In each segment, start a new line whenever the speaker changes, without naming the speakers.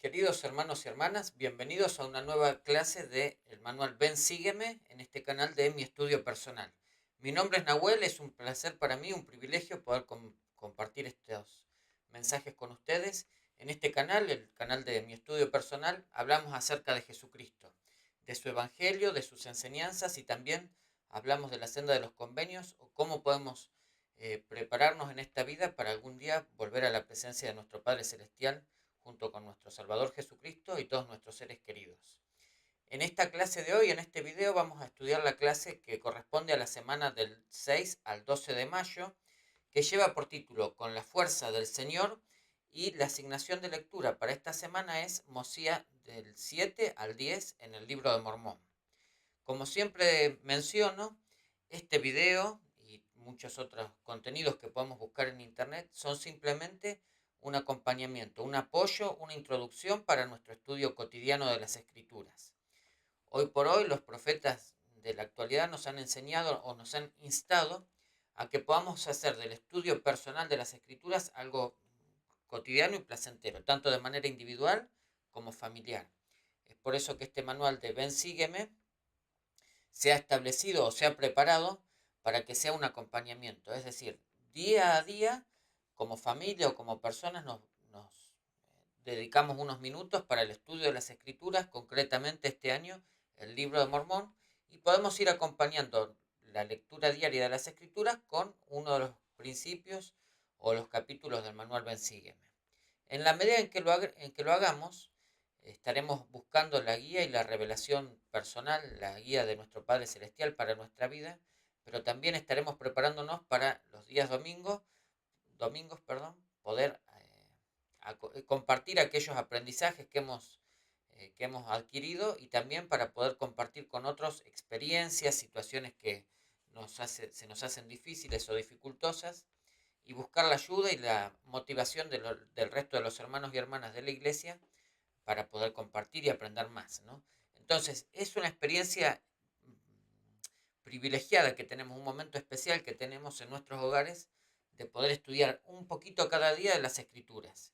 Queridos hermanos y hermanas, bienvenidos a una nueva clase de el manual Ven Sígueme en este canal de Mi Estudio Personal. Mi nombre es Nahuel, es un placer para mí, un privilegio poder compartir estos mensajes con ustedes. En este canal, el canal de Mi Estudio Personal, hablamos acerca de Jesucristo, de su Evangelio, de sus enseñanzas y también hablamos de la senda de los convenios o cómo podemos prepararnos en esta vida para algún día volver a la presencia de nuestro Padre Celestial junto con nuestro Salvador Jesucristo y todos nuestros seres queridos. En esta clase de hoy, en este video, vamos a estudiar la clase que corresponde a la semana del 6 al 12 de mayo, que lleva por título Con la fuerza del Señor, y la asignación de lectura para esta semana es Mosía del 7 al 10 en el libro de Mormón. Como siempre menciono, este video y muchos otros contenidos que podemos buscar en internet son simplemente un acompañamiento, un apoyo, una introducción para nuestro estudio cotidiano de las escrituras. Hoy por hoy los profetas de la actualidad nos han enseñado o nos han instado a que podamos hacer del estudio personal de las escrituras algo cotidiano y placentero, tanto de manera individual como familiar. Es por eso que este manual de Ven Sígueme se ha establecido o se ha preparado para que sea un acompañamiento. Es decir, día a día, como familia o como personas, nos dedicamos unos minutos para el estudio de las escrituras, concretamente este año el libro de Mormón, y podemos ir acompañando la lectura diaria de las escrituras con uno de los principios o los capítulos del manual Ven Sígueme. En la medida en que lo hagamos, estaremos buscando la guía y la revelación personal, la guía de nuestro Padre Celestial para nuestra vida, pero también estaremos preparándonos para los días domingos, poder compartir aquellos aprendizajes que hemos adquirido y también para poder compartir con otros experiencias, situaciones que se nos hacen difíciles o dificultosas y buscar la ayuda y la motivación del resto de los hermanos y hermanas de la iglesia para poder compartir y aprender más, ¿no? Entonces, es una experiencia privilegiada que tenemos, un momento especial que tenemos en nuestros hogares de poder estudiar un poquito cada día de las escrituras.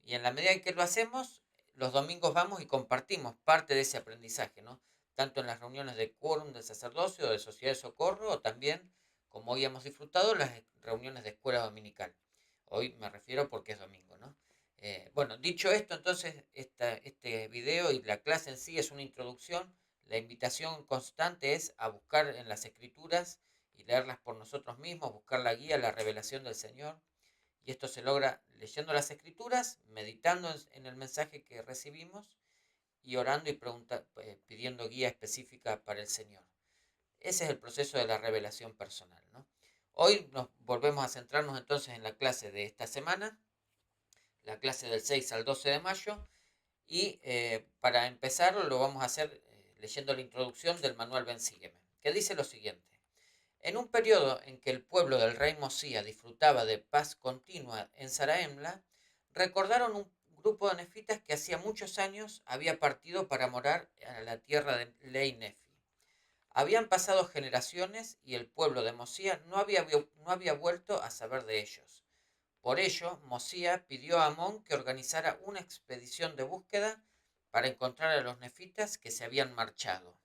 Y en la medida en que lo hacemos, los domingos vamos y compartimos parte de ese aprendizaje, ¿no? Tanto en las reuniones de quórum del sacerdocio o de sociedad de socorro, o también, como hoy hemos disfrutado, las reuniones de escuela dominical. Hoy me refiero porque es domingo, ¿no? Bueno, dicho esto, entonces, este video y la clase en sí es una introducción. La invitación constante es a buscar en las escrituras y leerlas por nosotros mismos, buscar la guía, la revelación del Señor. Y esto se logra leyendo las escrituras, meditando en el mensaje que recibimos y orando y pidiendo guía específica para el Señor. Ese es el proceso de la revelación personal, ¿no? Hoy nos volvemos a centrarnos entonces en la clase de esta semana, la clase del 6 al 12 de mayo, y para empezar lo vamos a hacer leyendo la introducción del manual Ben Sígueme, que dice lo siguiente. En un periodo en que el pueblo del rey Mosía disfrutaba de paz continua en Saraemla, recordaron un grupo de nefitas que hacía muchos años había partido para morar en la tierra de Ley Nefi. Habían pasado generaciones y el pueblo de Mosía no había vuelto a saber de ellos. Por ello, Mosía pidió a Amón que organizara una expedición de búsqueda para encontrar a los nefitas que se habían marchado.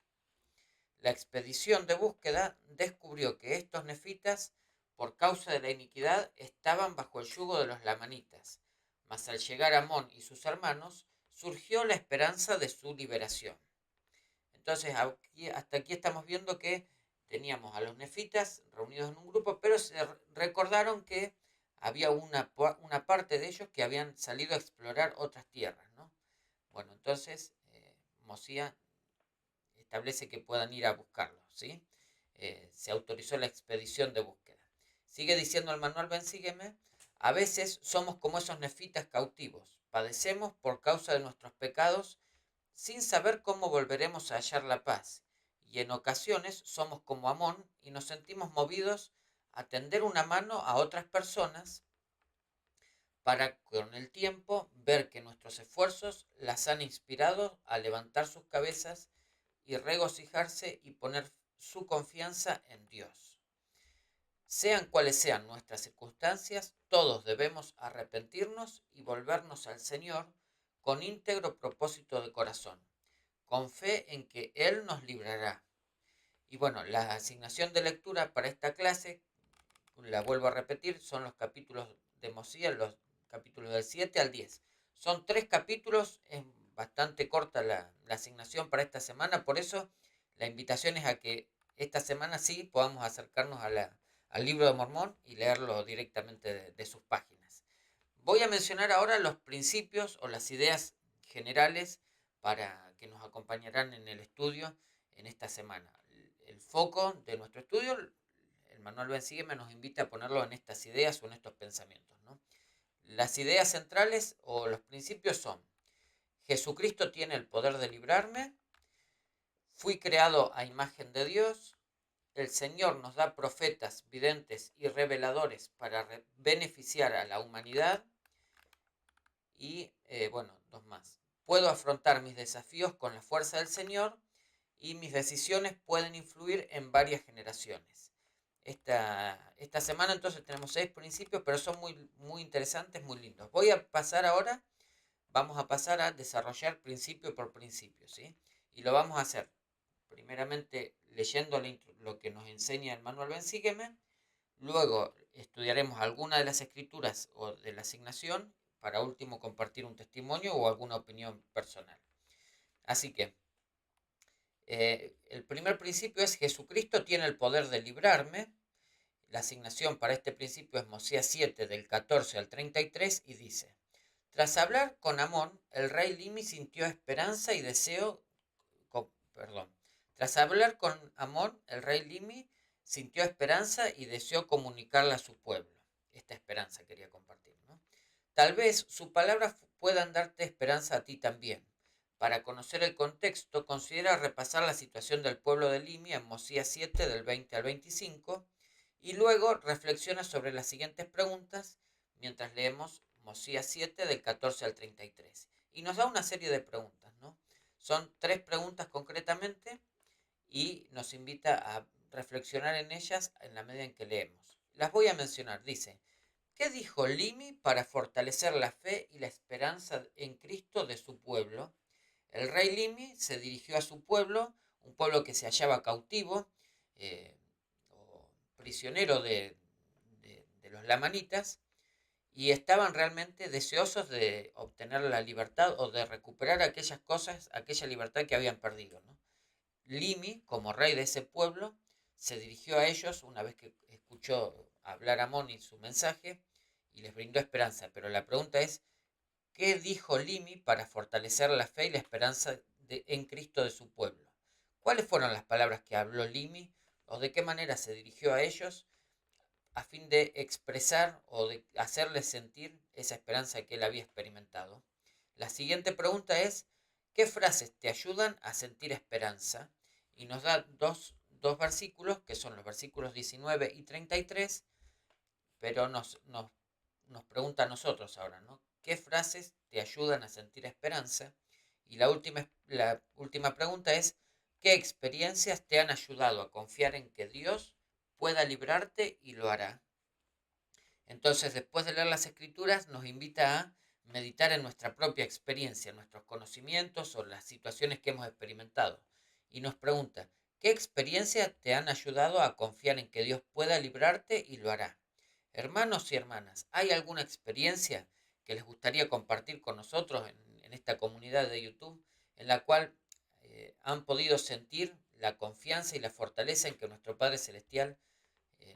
La expedición de búsqueda descubrió que estos nefitas, por causa de la iniquidad, estaban bajo el yugo de los lamanitas, mas al llegar Amón y sus hermanos, surgió la esperanza de su liberación. Entonces, hasta aquí estamos viendo que teníamos a los nefitas reunidos en un grupo, pero se recordaron que había una parte de ellos que habían salido a explorar otras tierras, ¿no? Bueno, entonces Mosía establece que puedan ir a buscarlos, ¿sí? Se autorizó la expedición de búsqueda. Sigue diciendo el manual Ven Sígueme, a veces somos como esos nefitas cautivos, padecemos por causa de nuestros pecados sin saber cómo volveremos a hallar la paz, y en ocasiones somos como Amón y nos sentimos movidos a tender una mano a otras personas para con el tiempo ver que nuestros esfuerzos las han inspirado a levantar sus cabezas y regocijarse y poner su confianza en Dios. Sean cuales sean nuestras circunstancias, todos debemos arrepentirnos y volvernos al Señor con íntegro propósito de corazón, con fe en que Él nos librará. Y bueno, la asignación de lectura para esta clase, la vuelvo a repetir, son los capítulos de Mosías, los capítulos del 7 al 10. Son 3 capítulos, es bastante corta la asignación para esta semana, por eso la invitación es a que esta semana sí podamos acercarnos al libro de Mormón y leerlo directamente de sus páginas. Voy a mencionar ahora los principios o las ideas generales para que nos acompañarán en el estudio en esta semana. El foco de nuestro estudio, el manual Ben Sígueme nos invita a ponerlo en estas ideas o en estos pensamientos, ¿no? Las ideas centrales o los principios son: Jesucristo tiene el poder de librarme, fui creado a imagen de Dios, el Señor nos da profetas, videntes y reveladores para beneficiar a la humanidad. Y bueno, dos más. Puedo afrontar mis desafíos con la fuerza del Señor y mis decisiones pueden influir en varias generaciones. Esta semana entonces tenemos 6 principios, pero son muy interesantes, muy lindos. Vamos a pasar a desarrollar principio por principio, ¿sí? Y lo vamos a hacer primeramente leyendo lo que nos enseña el manual Ben Sígueme. Luego estudiaremos alguna de las escrituras o de la asignación, para último compartir un testimonio o alguna opinión personal. Así que el primer principio es: Jesucristo tiene el poder de librarme. La asignación para este principio es Mosías 7 del 14 al 33 y dice: tras hablar con Amón, el rey Limi sintió esperanza y deseo, perdón, tras hablar con Amón, el rey Limi sintió esperanza y deseó comunicarla a su pueblo. Esta esperanza quería compartir, ¿no? Tal vez sus palabras puedan darte esperanza a ti también. Para conocer el contexto, considera repasar la situación del pueblo de Limia en Mosías 7 del 20 al 25 y luego reflexiona sobre las siguientes preguntas mientras leemos Mosías 7 del 14 al 33. Y nos da una serie de preguntas, ¿no? Son 3 preguntas concretamente y nos invita a reflexionar en ellas en la medida en que leemos. Las voy a mencionar. Dice: ¿qué dijo Limi para fortalecer la fe y la esperanza en Cristo de su pueblo? El rey Limi se dirigió a su pueblo, un pueblo que se hallaba cautivo o prisionero de los lamanitas, y estaban realmente deseosos de obtener la libertad o de recuperar aquellas cosas, aquella libertad que habían perdido, ¿no? Limi, como rey de ese pueblo, se dirigió a ellos una vez que escuchó hablar a Amón y su mensaje y les brindó esperanza. Pero la pregunta es: ¿qué dijo Limi para fortalecer la fe y la esperanza en Cristo de su pueblo? ¿Cuáles fueron las palabras que habló Limi o de qué manera se dirigió a ellos a fin de expresar o de hacerles sentir esa esperanza que él había experimentado? La siguiente pregunta es: ¿qué frases te ayudan a sentir esperanza? Y nos da dos versículos, que son los versículos 19 y 33, pero nos pregunta a nosotros ahora, ¿no? ¿Qué frases te ayudan a sentir esperanza? Y la última pregunta es: ¿qué experiencias te han ayudado a confiar en que Dios pueda librarte y lo hará? Entonces, después de leer las escrituras, nos invita a meditar en nuestra propia experiencia, en nuestros conocimientos o las situaciones que hemos experimentado. Y nos pregunta: ¿qué experiencias te han ayudado a confiar en que Dios pueda librarte y lo hará? Hermanos y hermanas, ¿hay alguna experiencia que les gustaría compartir con nosotros en esta comunidad de YouTube en la cual han podido sentir la confianza y la fortaleza en que nuestro Padre Celestial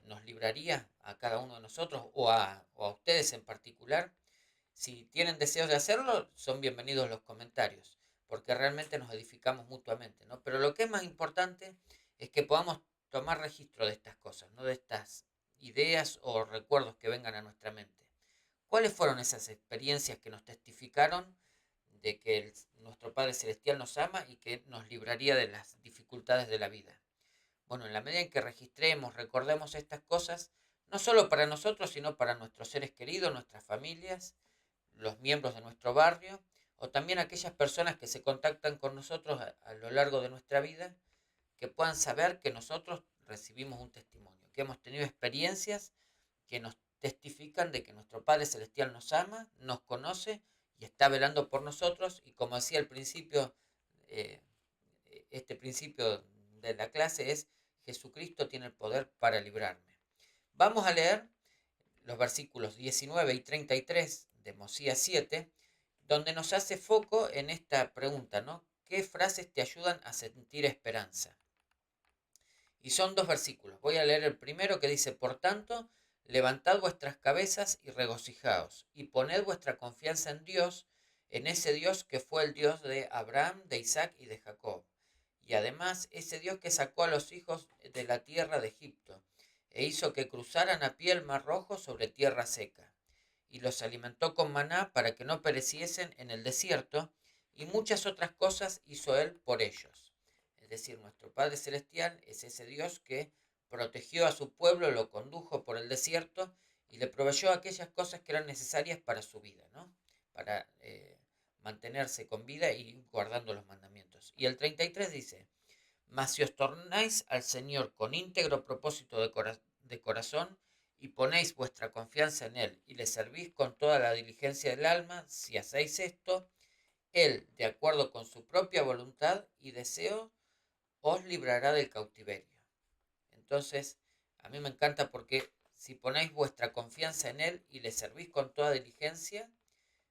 nos libraría a cada uno de nosotros o a ustedes en particular? Si tienen deseos de hacerlo, son bienvenidos los comentarios, porque realmente nos edificamos mutuamente, ¿no? Pero lo que es más importante es que podamos tomar registro de estas cosas, ¿no? De estas ideas o recuerdos que vengan a nuestra mente. ¿Cuáles fueron esas experiencias que nos testificaron de que nuestro Padre Celestial nos ama y que nos libraría de las dificultades de la vida? Bueno, en la medida en que registremos, recordemos estas cosas, no solo para nosotros, sino para nuestros seres queridos, nuestras familias, los miembros de nuestro barrio, o también aquellas personas que se contactan con nosotros a lo largo de nuestra vida, que puedan saber que nosotros recibimos un testimonio, que hemos tenido experiencias que nos testifican de que nuestro Padre Celestial nos ama, nos conoce y está velando por nosotros. Y como decía al principio, eh, este principio de la clase es: Jesucristo tiene el poder para librarme. Vamos a leer los versículos 19 y 33 de Mosías 7, donde nos hace foco en esta pregunta, ¿no? ¿Qué frases te ayudan a sentir esperanza? Y son dos versículos. Voy a leer el primero que dice: por tanto, levantad vuestras cabezas y regocijaos, y poned vuestra confianza en Dios, en ese Dios que fue el Dios de Abraham, de Isaac y de Jacob. Y además, ese Dios que sacó a los hijos de la tierra de Egipto, e hizo que cruzaran a pie el mar rojo sobre tierra seca, y los alimentó con maná para que no pereciesen en el desierto, y muchas otras cosas hizo él por ellos. Es decir, nuestro Padre Celestial es ese Dios que protegió a su pueblo, lo condujo por el desierto y le proveyó aquellas cosas que eran necesarias para su vida, ¿no? Para mantenerse con vida y guardando los mandamientos. Y el 33 dice: mas si os tornáis al Señor con íntegro propósito de corazón, y ponéis vuestra confianza en Él, y le servís con toda la diligencia del alma, si hacéis esto, Él, de acuerdo con su propia voluntad y deseo, os librará del cautiverio. Entonces, a mí me encanta porque si ponéis vuestra confianza en Él y le servís con toda diligencia,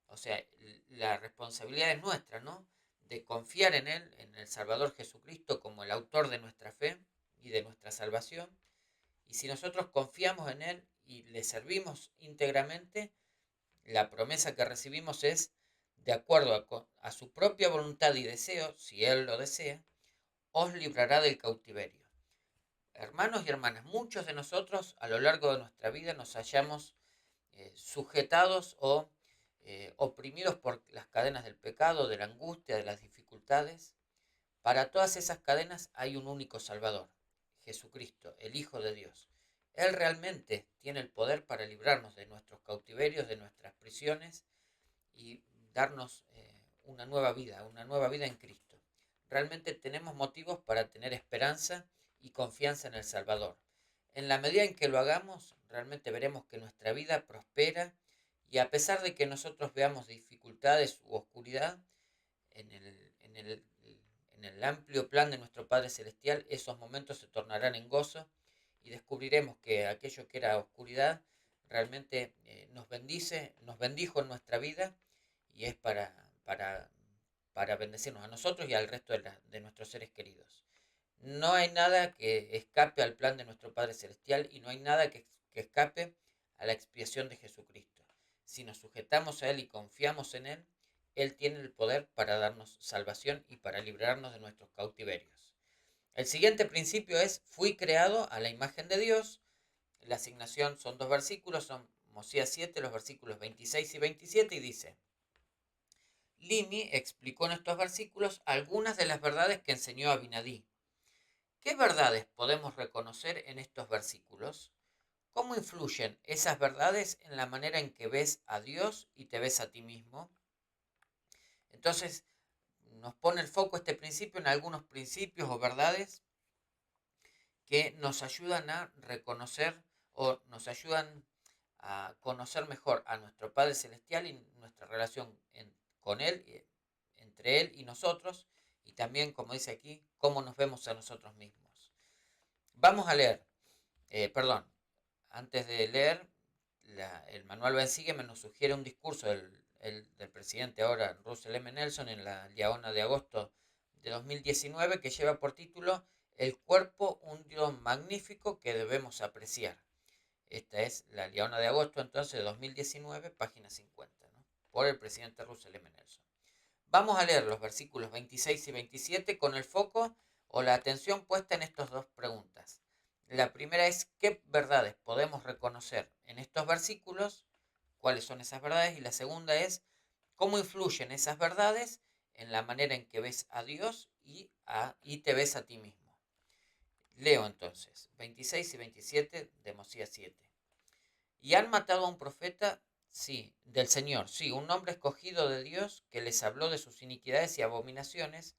o sea, la responsabilidad es nuestra, ¿no? De confiar en Él, en el Salvador Jesucristo, como el autor de nuestra fe y de nuestra salvación. Y si nosotros confiamos en Él y le servimos íntegramente, la promesa que recibimos es: de acuerdo a su propia voluntad y deseo, si Él lo desea, os librará del cautiverio. Hermanos y hermanas, muchos de nosotros a lo largo de nuestra vida nos hallamos sujetados o oprimidos por las cadenas del pecado, de la angustia, de las dificultades. Para todas esas cadenas hay un único Salvador: Jesucristo, el Hijo de Dios. Él realmente tiene el poder para librarnos de nuestros cautiverios, de nuestras prisiones, y darnos una nueva vida en Cristo. Realmente tenemos motivos para tener esperanza y confianza en el Salvador. En la medida en que lo hagamos, realmente veremos que nuestra vida prospera, y a pesar de que nosotros veamos dificultades u oscuridad, en el, en el, en el amplio plan de nuestro Padre Celestial, esos momentos se tornarán en gozo, y descubriremos que aquello que era oscuridad realmente nos bendice, nos bendijo en nuestra vida, y es para bendecirnos a nosotros y al resto de nuestros seres queridos. No hay nada que escape al plan de nuestro Padre Celestial, y no hay nada que escape a la expiación de Jesucristo. Si nos sujetamos a Él y confiamos en Él, Él tiene el poder para darnos salvación y para librarnos de nuestros cautiverios. El siguiente principio es: fui creado a la imagen de Dios. La asignación son dos versículos, son Mosías 7, los versículos 26 y 27, y dice: Limi explicó en estos versículos algunas de las verdades que enseñó Abinadí. ¿Qué verdades podemos reconocer en estos versículos? ¿Cómo influyen esas verdades en la manera en que ves a Dios y te ves a ti mismo? Entonces, nos pone el foco este principio en algunos principios o verdades que nos ayudan a reconocer o nos ayudan a conocer mejor a nuestro Padre Celestial y nuestra relación con Él, entre Él y nosotros, y también, como dice aquí, cómo nos vemos a nosotros mismos. Vamos a leer, perdón, antes de leer, el manual Ben Sígueme nos sugiere un discurso del presidente ahora, Russell M. Nelson, en la Liaona de agosto de 2019, que lleva por título El cuerpo, un Dios magnífico que debemos apreciar. Esta es la Liaona de agosto, entonces, de 2019, página 50, ¿no? Por el presidente Russell M. Nelson. Vamos a leer los versículos 26 y 27 con el foco o la atención puesta en estas dos preguntas. La primera es: ¿qué verdades podemos reconocer en estos versículos? ¿Cuáles son esas verdades? Y la segunda es: ¿cómo influyen esas verdades en la manera en que ves a Dios y te ves a ti mismo? Leo entonces, 26 y 27 de Mosías 7. ¿Y han matado a un profeta? Sí, del Señor, sí, un hombre escogido de Dios, que les habló de sus iniquidades y abominaciones,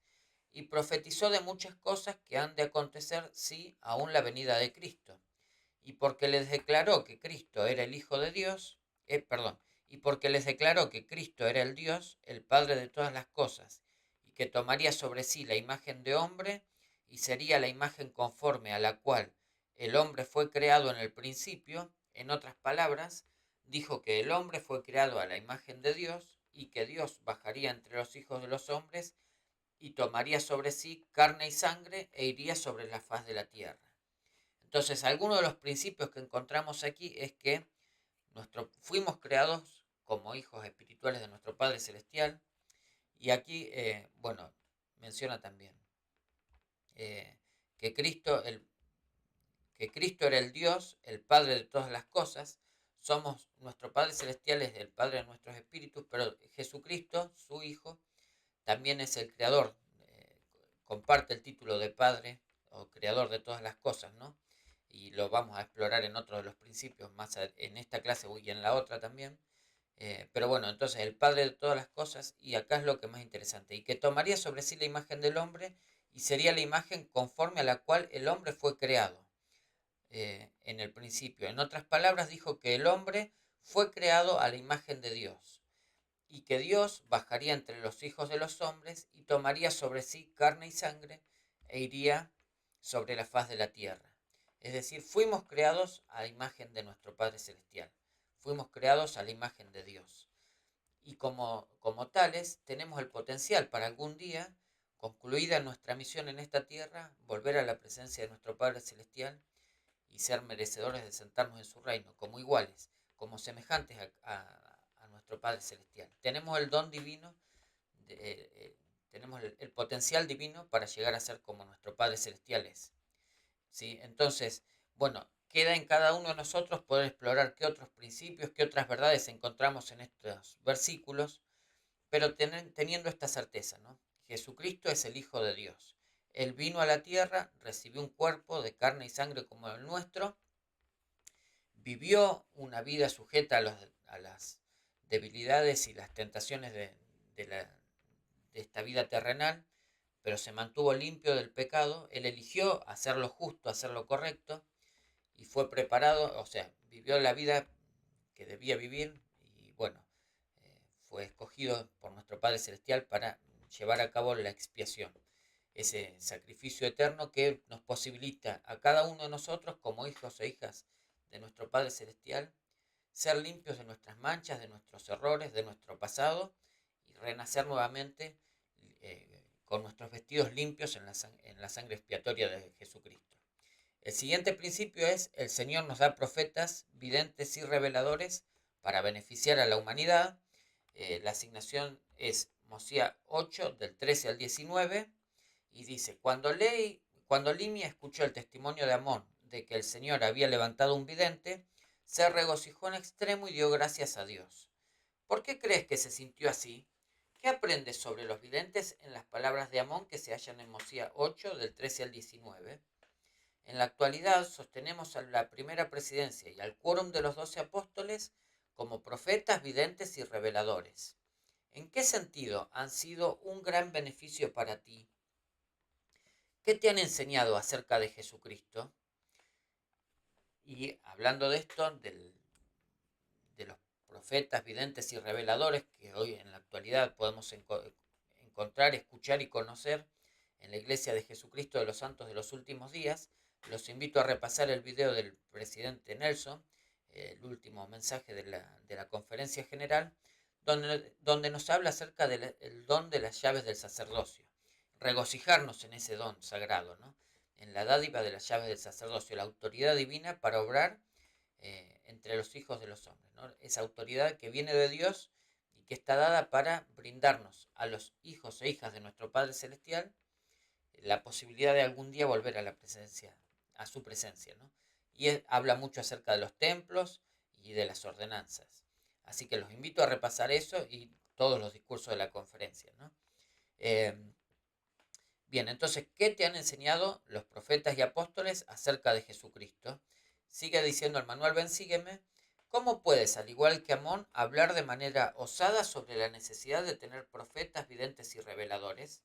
y profetizó de muchas cosas que han de acontecer, sí, aún la venida de Cristo. Y porque les declaró que Cristo era el Hijo de Dios, y porque les declaró que Cristo era el Dios, el Padre de todas las cosas, y que tomaría sobre sí la imagen de hombre, y sería la imagen conforme a la cual el hombre fue creado en el principio. En otras palabras, dijo que el hombre fue creado a la imagen de Dios, y que Dios bajaría entre los hijos de los hombres, y tomaría sobre sí carne y sangre, e iría sobre la faz de la tierra. Entonces, algunos de los principios que encontramos aquí es que fuimos creados como hijos espirituales de nuestro Padre Celestial. Y aquí, bueno, menciona también eh, que, que Cristo era el Dios, el Padre de todas las cosas. Nuestro Padre Celestial es el Padre de nuestros espíritus, pero Jesucristo, su Hijo, también es el Creador. Comparte el título de Padre o Creador de todas las cosas, ¿no? Y lo vamos a explorar en otro de los principios, más en esta clase y en la otra también. Pero bueno, entonces el Padre de todas las cosas, y acá es lo que más interesante, y que tomaría sobre sí la imagen del hombre, y sería la imagen conforme a la cual el hombre fue creado en el principio. En otras palabras, dijo que el hombre fue creado a la imagen de Dios, y que Dios bajaría entre los hijos de los hombres y tomaría sobre sí carne y sangre, e iría sobre la faz de la tierra. Es decir, fuimos creados a la imagen de nuestro Padre Celestial. Fuimos creados a la imagen de Dios. Y como tales, tenemos el potencial para algún día, concluida nuestra misión en esta tierra, volver a la presencia de nuestro Padre Celestial y ser merecedores de sentarnos en su reino, como iguales, como semejantes a nuestro Padre Celestial. Tenemos el don divino, tenemos el potencial divino para llegar a ser como nuestro Padre Celestial es. ¿Sí? Entonces, bueno, queda en cada uno de nosotros poder explorar qué otros principios, qué otras verdades encontramos en estos versículos, pero teniendo esta certeza, ¿no? Jesucristo es el Hijo de Dios. Él vino a la tierra, recibió un cuerpo de carne y sangre como el nuestro, vivió una vida sujeta a las debilidades y las tentaciones de esta vida terrenal, pero se mantuvo limpio del pecado. Él eligió hacer lo justo, hacer lo correcto, y fue preparado, o sea, vivió la vida que debía vivir, y bueno, fue escogido por nuestro Padre Celestial para llevar a cabo la expiación, ese sacrificio eterno que nos posibilita a cada uno de nosotros como hijos e hijas de nuestro Padre Celestial ser limpios de nuestras manchas, de nuestros errores, de nuestro pasado, y renacer nuevamente con nuestros vestidos limpios en la sangre expiatoria de Jesucristo. El siguiente principio es: el Señor nos da profetas, videntes y reveladores para beneficiar a la humanidad. La asignación es Mosía 8, del 13 al 19, y dice: cuando Limia escuchó el testimonio de Amón de que el Señor había levantado un vidente, se regocijó en extremo y dio gracias a Dios. ¿Por qué crees que se sintió así? ¿Qué aprendes sobre los videntes en las palabras de Amón que se hallan en Mosía 8, del 13 al 19? En la actualidad sostenemos a la primera presidencia y al quórum de los 12 apóstoles como profetas, videntes y reveladores. ¿En qué sentido han sido un gran beneficio para ti? ¿Qué te han enseñado acerca de Jesucristo? Y hablando de esto, de los profetas, videntes y reveladores que hoy en la actualidad podemos encontrar, escuchar y conocer en la Iglesia de Jesucristo de los Santos de los Últimos Días, los invito a repasar el video del presidente Nelson, el último mensaje de la conferencia general, donde nos habla acerca del don de las llaves del sacerdocio. Regocijarnos en ese don sagrado, ¿no? En la dádiva de las llaves del sacerdocio, la autoridad divina para obrar entre los hijos de los hombres, ¿no? Esa autoridad que viene de Dios y que está dada para brindarnos a los hijos e hijas de nuestro Padre Celestial la posibilidad de algún día volver a la presencia, a su presencia, ¿no? Y habla mucho acerca de los templos y de las ordenanzas. Así que los invito a repasar eso y todos los discursos de la conferencia, ¿no? Eh, Bien, entonces, ¿qué te han enseñado los profetas y apóstoles acerca de Jesucristo? Sigue diciendo el manual Ven, sígueme. ¿Cómo puedes, al igual que Amón, hablar de manera osada sobre la necesidad de tener profetas, videntes y reveladores?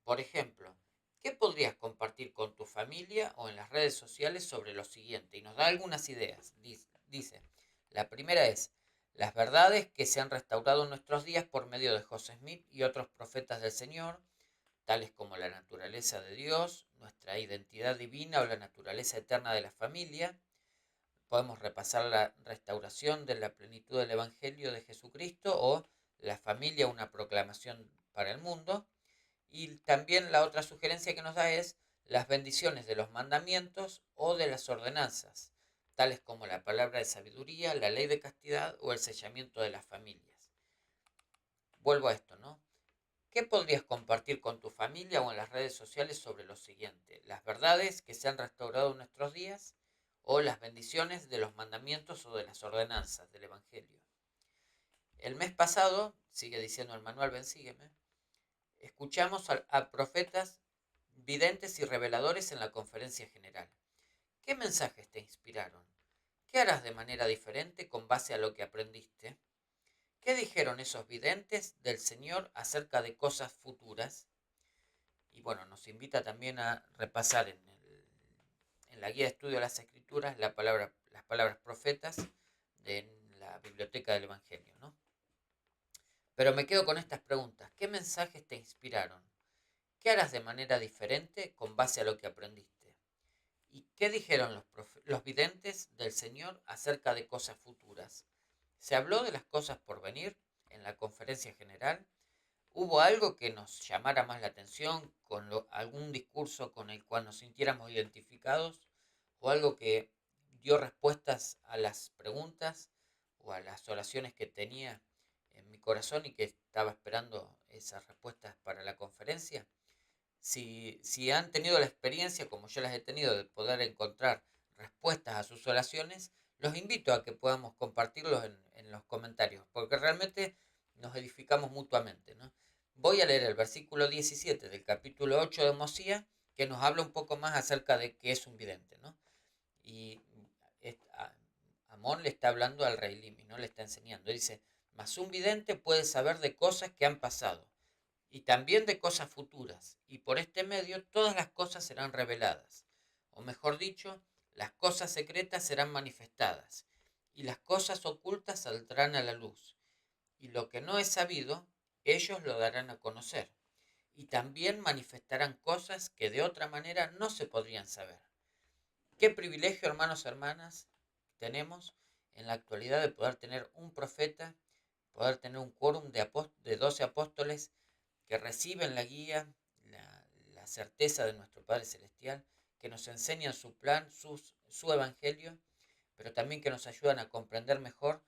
Por ejemplo, ¿qué podrías compartir con tu familia o en las redes sociales sobre lo siguiente? Y nos da algunas ideas. Dice, la primera es: las verdades que se han restaurado en nuestros días por medio de José Smith y otros profetas del Señor, tales como la naturaleza de Dios, nuestra identidad divina o la naturaleza eterna de la familia. Podemos repasar la restauración de la plenitud del Evangelio de Jesucristo o la familia, una proclamación para el mundo. Y también la otra sugerencia que nos da es las bendiciones de los mandamientos o de las ordenanzas, tales como la palabra de sabiduría, la ley de castidad o el sellamiento de las familias. Vuelvo a esto, ¿no? ¿Qué podrías compartir con tu familia o en las redes sociales sobre lo siguiente? Las verdades que se han restaurado en nuestros días o las bendiciones de los mandamientos o de las ordenanzas del Evangelio. El mes pasado, sigue diciendo el manual, ven, sígueme, escuchamos a profetas, videntes y reveladores en la conferencia general. ¿Qué mensajes te inspiraron? ¿Qué harás de manera diferente con base a lo que aprendiste? ¿Qué dijeron esos videntes del Señor acerca de cosas futuras? Y bueno, nos invita también a repasar en la guía de estudio de las Escrituras las palabras profetas de la biblioteca del Evangelio, ¿no? Pero me quedo con estas preguntas. ¿Qué mensajes te inspiraron? ¿Qué harás de manera diferente con base a lo que aprendiste? ¿Y qué dijeron los videntes del Señor acerca de cosas futuras? ¿Se habló de las cosas por venir en la conferencia general? ¿Hubo algo que nos llamara más la atención, algún discurso con el cual nos sintiéramos identificados? ¿O algo que dio respuestas a las preguntas o a las oraciones que tenía en mi corazón y que estaba esperando esas respuestas para la conferencia? Si han tenido la experiencia, como yo las he tenido, de poder encontrar respuestas a sus oraciones, los invito a que podamos compartirlos en los comentarios, porque realmente nos edificamos mutuamente, ¿no? Voy a leer el versículo 17 del capítulo 8 de Mosía, que nos habla un poco más acerca de qué es un vidente, ¿no? Y Amón le está hablando al rey Limi, ¿no? Le está enseñando. Dice, mas un vidente puede saber de cosas que han pasado y también de cosas futuras, y por este medio todas las cosas serán reveladas, o mejor dicho, las cosas secretas serán manifestadas, y las cosas ocultas saldrán a la luz, y lo que no es sabido, ellos lo darán a conocer, y también manifestarán cosas que de otra manera no se podrían saber. Qué privilegio, hermanos y hermanas, tenemos en la actualidad de poder tener un profeta, poder tener un quórum de 12 apóstoles que reciben la guía, la certeza de nuestro Padre Celestial, que nos enseñan su plan, su evangelio, pero también que nos ayudan a comprender mejor,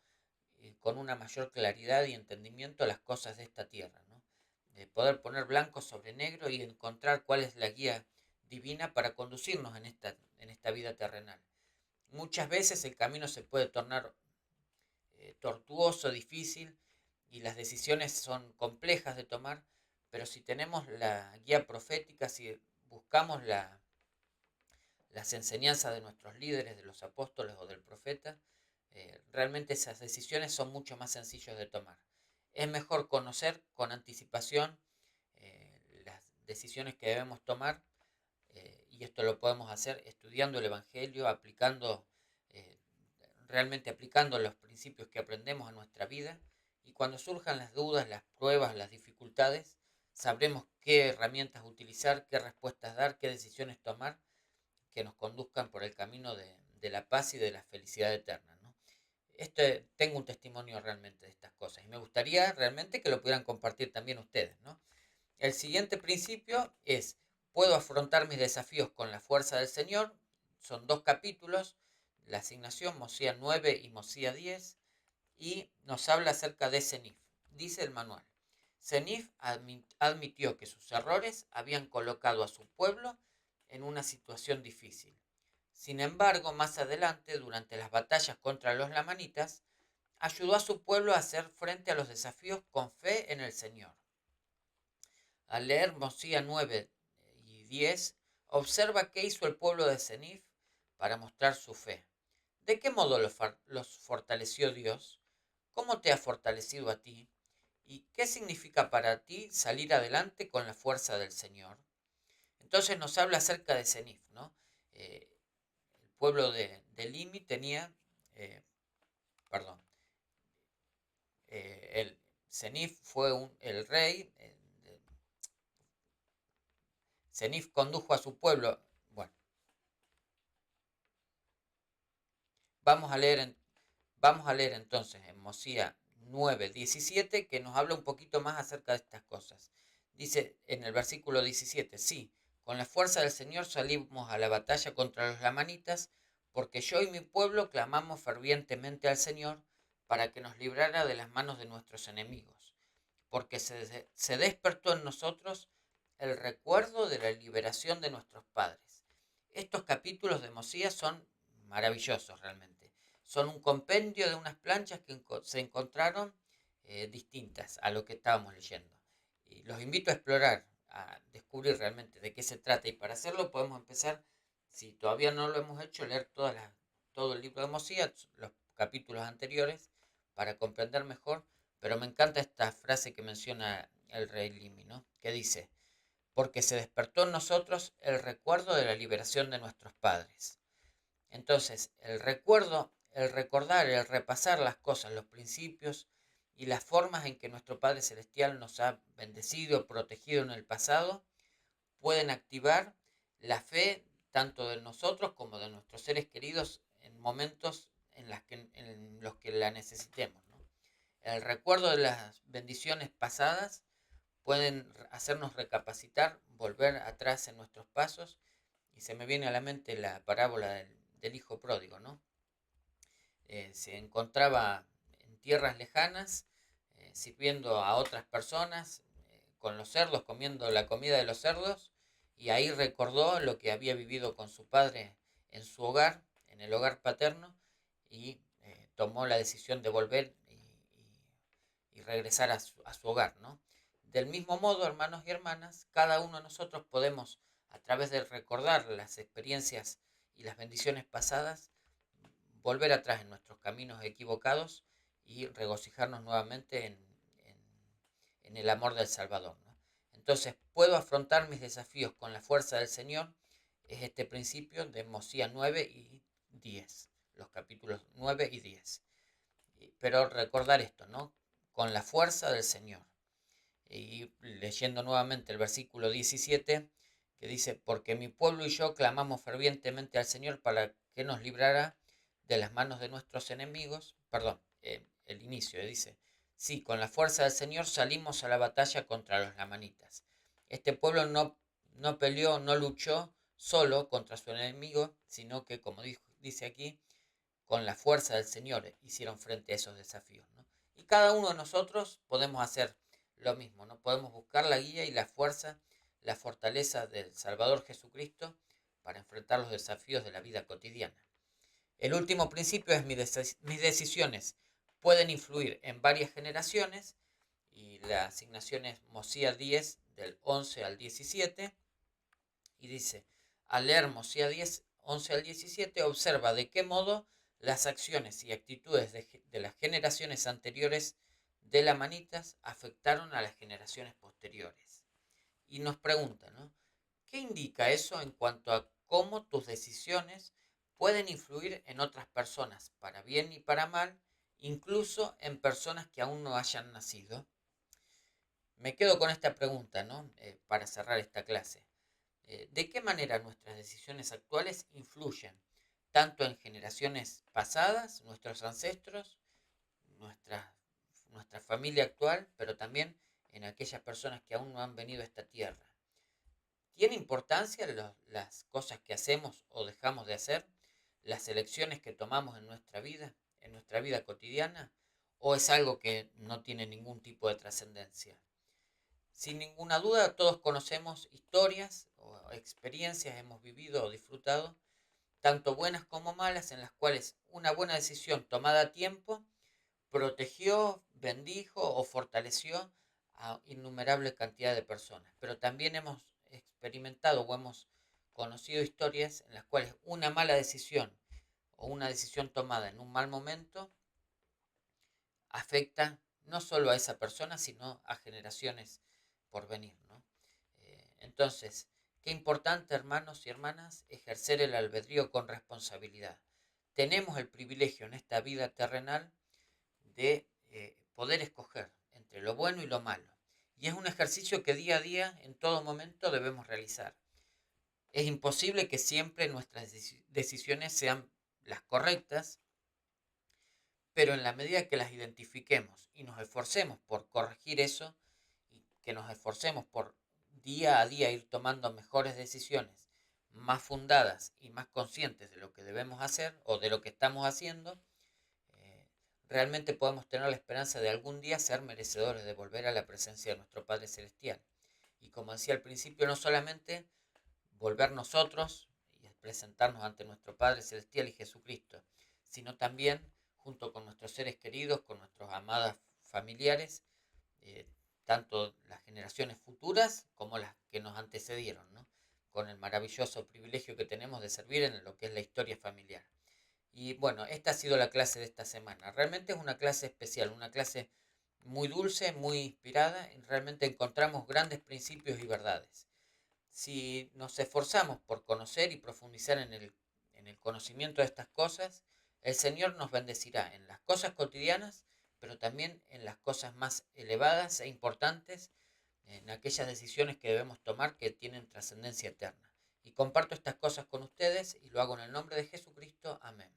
con una mayor claridad y entendimiento, las cosas de esta tierra, ¿no? De poder poner blanco sobre negro y encontrar cuál es la guía divina para conducirnos en esta vida terrenal. Muchas veces el camino se puede tornar tortuoso, difícil, y las decisiones son complejas de tomar, pero si tenemos la guía profética, si buscamos las enseñanzas de nuestros líderes, de los apóstoles o del profeta, realmente esas decisiones son mucho más sencillas de tomar. Es mejor conocer con anticipación las decisiones que debemos tomar, y esto lo podemos hacer estudiando el Evangelio, eh, realmente aplicando los principios que aprendemos a nuestra vida, y cuando surjan las dudas, las pruebas, las dificultades, sabremos qué herramientas utilizar, qué respuestas dar, qué decisiones tomar que nos conduzcan por el camino de la paz y de la felicidad eterna, ¿no? Tengo un testimonio realmente de estas cosas y me gustaría realmente que lo pudieran compartir también ustedes, ¿no? El siguiente principio es, puedo afrontar mis desafíos con la fuerza del Señor. Son 2 capítulos, la asignación Mosía 9 y Mosía 10, y nos habla acerca de Senif. Dice el manual, Senif admitió que sus errores habían colocado a su pueblo en una situación difícil. Sin embargo, más adelante, durante las batallas contra los lamanitas, ayudó a su pueblo a hacer frente a los desafíos con fe en el Señor. Al leer Mosía 9 y 10, observa qué hizo el pueblo de Senif para mostrar su fe. ¿De qué modo los fortaleció Dios? ¿Cómo te ha fortalecido a ti? ¿Y qué significa para ti salir adelante con la fuerza del Señor? Entonces nos habla acerca de Senif, ¿no? El pueblo de Limi tenía, perdón, el Senif fue el rey, Senif condujo a su pueblo. Bueno, vamos a leer, vamos a leer entonces en Mosía 9:17, que nos habla un poquito más acerca de estas cosas. Dice en el versículo 17, sí, con la fuerza del Señor salimos a la batalla contra los lamanitas, porque yo y mi pueblo clamamos fervientemente al Señor para que nos librara de las manos de nuestros enemigos, porque se despertó en nosotros el recuerdo de la liberación de nuestros padres. Estos capítulos de Mosías son maravillosos realmente. Son un compendio de unas planchas que se encontraron distintas a lo que estábamos leyendo. Y los invito a explorar, a descubrir realmente de qué se trata. Y para hacerlo podemos empezar, si todavía no lo hemos hecho, leer todo el libro de Mosías, los capítulos anteriores, para comprender mejor. Pero me encanta esta frase que menciona el rey Limi, ¿no? Que dice, porque se despertó en nosotros el recuerdo de la liberación de nuestros padres. Entonces, el recuerdo, el recordar, el repasar las cosas, los principios y las formas en que nuestro Padre Celestial nos ha bendecido, protegido en el pasado, pueden activar la fe tanto de nosotros como de nuestros seres queridos en momentos en los que la necesitemos, ¿no? El recuerdo de las bendiciones pasadas pueden hacernos recapacitar, volver atrás en nuestros pasos, y se me viene a la mente la parábola del hijo pródigo, ¿no? Se encontraba en tierras lejanas, sirviendo a otras personas, con los cerdos, comiendo la comida de los cerdos, y ahí recordó lo que había vivido con su padre en su hogar, en el hogar paterno, y tomó la decisión de volver y regresar a su hogar, ¿no? Del mismo modo, hermanos y hermanas, cada uno de nosotros podemos, a través de recordar las experiencias y las bendiciones pasadas, volver atrás en nuestros caminos equivocados y regocijarnos nuevamente en el amor del Salvador, ¿no? Entonces, puedo afrontar mis desafíos con la fuerza del Señor, es este principio de Mosías 9 y 10, los capítulos 9 y 10. Pero recordar esto, ¿no? Con la fuerza del Señor. Y leyendo nuevamente el versículo 17, que dice, porque mi pueblo y yo clamamos fervientemente al Señor para que nos librara de las manos de nuestros enemigos. Perdón, el inicio dice, sí, con la fuerza del Señor salimos a la batalla contra los lamanitas. Este pueblo no peleó, no luchó solo contra su enemigo, sino que, como dice aquí, con la fuerza del Señor hicieron frente a esos desafíos, ¿no? Y cada uno de nosotros podemos hacer lo mismo, ¿no? Podemos buscar la guía y la fuerza, la fortaleza del Salvador Jesucristo para enfrentar los desafíos de la vida cotidiana. El último principio es mis decisiones pueden influir en varias generaciones, y la asignación es Mosía 10 del 11 al 17, y dice, al leer Mosía 10, 11 al 17, observa de qué modo las acciones y actitudes de las generaciones anteriores de lamanitas afectaron a las generaciones posteriores. Y nos pregunta, ¿no? ¿Qué indica eso en cuanto a cómo tus decisiones pueden influir en otras personas, para bien y para mal, incluso en personas que aún no hayan nacido? Me quedo con esta pregunta, ¿no? Para cerrar esta clase. ¿De qué manera nuestras decisiones actuales influyen tanto en generaciones pasadas, nuestros ancestros, nuestra, nuestra familia actual, pero también en aquellas personas que aún no han venido a esta tierra? ¿Tiene importancia las cosas que hacemos o dejamos de hacer, las elecciones que tomamos en nuestra vida cotidiana, o es algo que no tiene ningún tipo de trascendencia? Sin ninguna duda, todos conocemos historias o experiencias, hemos vivido o disfrutado, tanto buenas como malas, en las cuales una buena decisión tomada a tiempo protegió, bendijo o fortaleció a innumerable cantidad de personas. Pero también hemos experimentado o hemos conocido historias en las cuales una mala decisión o una decisión tomada en un mal momento afecta no solo a esa persona, sino a generaciones por venir, ¿no? Entonces, qué importante, hermanos y hermanas, ejercer el albedrío con responsabilidad. Tenemos el privilegio en esta vida terrenal de poder escoger entre lo bueno y lo malo. Y es un ejercicio que día a día, en todo momento, debemos realizar. Es imposible que siempre nuestras decisiones sean las correctas, pero en la medida que las identifiquemos y nos esforcemos por corregir eso, y que nos esforcemos por día a día ir tomando mejores decisiones, más fundadas y más conscientes de lo que debemos hacer o de lo que estamos haciendo, eh, realmente podemos tener la esperanza de algún día ser merecedores de volver a la presencia de nuestro Padre Celestial. Y como decía al principio, no solamente volver nosotros y presentarnos ante nuestro Padre Celestial y Jesucristo, sino también junto con nuestros seres queridos, con nuestros amados familiares, eh, tanto las generaciones futuras como las que nos antecedieron, ¿no? Con el maravilloso privilegio que tenemos de servir en lo que es la historia familiar. Y bueno, esta ha sido la clase de esta semana. Realmente es una clase especial, una clase muy dulce, muy inspirada, y realmente encontramos grandes principios y verdades. Si nos esforzamos por conocer y profundizar en el conocimiento de estas cosas, el Señor nos bendecirá en las cosas cotidianas, pero también en las cosas más elevadas e importantes, en aquellas decisiones que debemos tomar que tienen trascendencia eterna. Y comparto estas cosas con ustedes y lo hago en el nombre de Jesucristo. Amén.